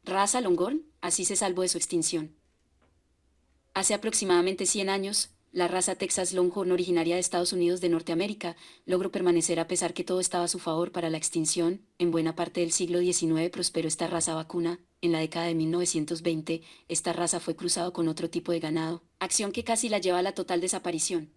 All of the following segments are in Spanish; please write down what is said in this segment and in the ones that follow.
Raza Longhorn, así se salvó de su extinción. Hace aproximadamente 100 años, la raza Texas Longhorn originaria de Estados Unidos de Norteamérica logró permanecer a pesar que todo estaba a su favor para la extinción. En buena parte del siglo XIX prosperó esta raza vacuna. En la década de 1920, esta raza fue cruzado con otro tipo de ganado, acción que casi la lleva a la total desaparición.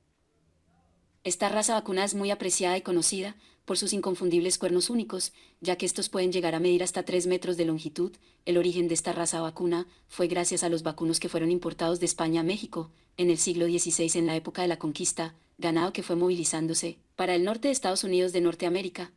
Esta raza vacuna es muy apreciada y conocida por sus inconfundibles cuernos únicos, ya que estos pueden llegar a medir hasta 3 metros de longitud. El origen de esta raza vacuna fue gracias a los vacunos que fueron importados de España a México en el siglo XVI en la época de la conquista, ganado que fue movilizándose para el norte de Estados Unidos de Norteamérica.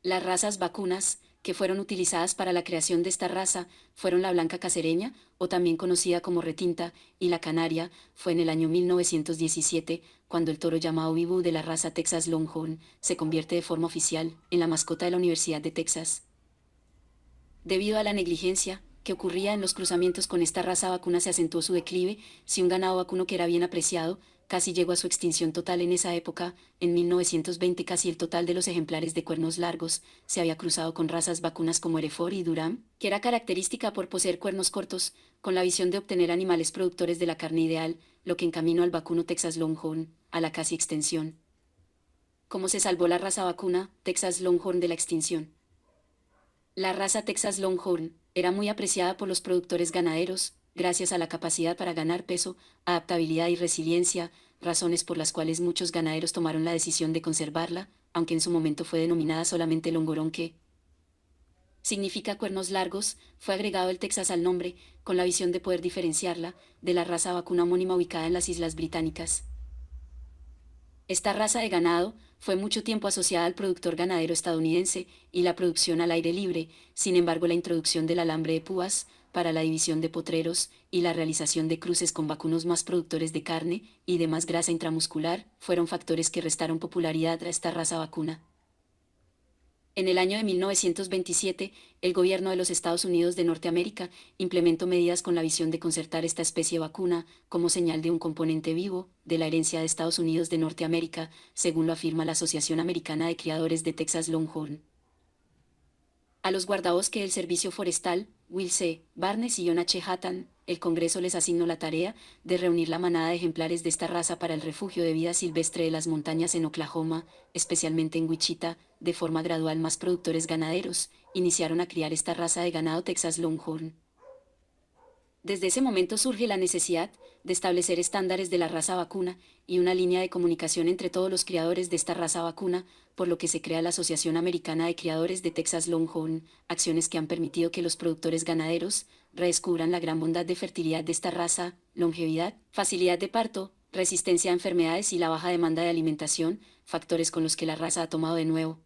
Las razas vacunas que fueron utilizadas para la creación de esta raza fueron la blanca cacereña, o también conocida como retinta, y la canaria. Fue en el año 1917 cuando el toro llamado Bibu de la raza Texas Longhorn se convierte de forma oficial en la mascota de la Universidad de Texas. Debido a la negligencia que ocurría en los cruzamientos con esta raza vacuna se acentuó su declive. Si un ganado vacuno que era bien apreciado casi llegó a su extinción total en esa época, en 1920 casi el total de los ejemplares de cuernos largos se había cruzado con razas vacunas como Hereford y Durham, que era característica por poseer cuernos cortos, con la visión de obtener animales productores de la carne ideal, lo que encaminó al vacuno Texas Longhorn a la casi extinción. ¿Cómo se salvó la raza vacuna Texas Longhorn de la extinción? La raza Texas Longhorn era muy apreciada por los productores ganaderos, gracias a la capacidad para ganar peso, adaptabilidad y resiliencia, razones por las cuales muchos ganaderos tomaron la decisión de conservarla, aunque en su momento fue denominada solamente Longorón, que significa cuernos largos. Fue agregado el Texas al nombre, con la visión de poder diferenciarla de la raza vacuna homónima ubicada en las Islas Británicas. Esta raza de ganado fue mucho tiempo asociada al productor ganadero estadounidense y la producción al aire libre. Sin embargo, la introducción del alambre de púas para la división de potreros y la realización de cruces con vacunos más productores de carne y de más grasa intramuscular fueron factores que restaron popularidad a esta raza vacuna. En el año de 1927, el gobierno de los Estados Unidos de Norteamérica implementó medidas con la visión de consertar esta especie vacuna como señal de un componente vivo de la herencia de Estados Unidos de Norteamérica, según lo afirma la Asociación Americana de Criadores de Texas Longhorn. A los guardabosques del Servicio Forestal, Will C. Barnes y John H. Hatton, el Congreso les asignó la tarea de reunir la manada de ejemplares de esta raza para el refugio de vida silvestre de las montañas en Oklahoma, especialmente en Wichita. De forma gradual, más productores ganaderos iniciaron a criar esta raza de ganado Texas Longhorn. Desde ese momento surge la necesidad de establecer estándares de la raza vacuna y una línea de comunicación entre todos los criadores de esta raza vacuna, por lo que se crea la Asociación Americana de Criadores de Texas Longhorn, acciones que han permitido que los productores ganaderos redescubran la gran bondad de fertilidad de esta raza, longevidad, facilidad de parto, resistencia a enfermedades y la baja demanda de alimentación, factores con los que la raza ha tomado de nuevo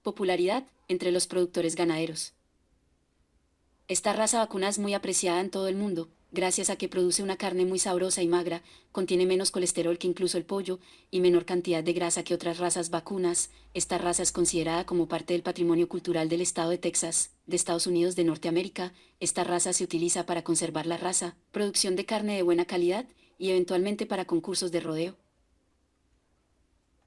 popularidad entre los productores ganaderos. Esta raza vacuna es muy apreciada en todo el mundo, gracias a que produce una carne muy sabrosa y magra, contiene menos colesterol que incluso el pollo y menor cantidad de grasa que otras razas vacunas. Esta raza es considerada como parte del patrimonio cultural del estado de Texas, de Estados Unidos de Norteamérica. Esta raza se utiliza para conservar la raza, producción de carne de buena calidad y eventualmente para concursos de rodeo.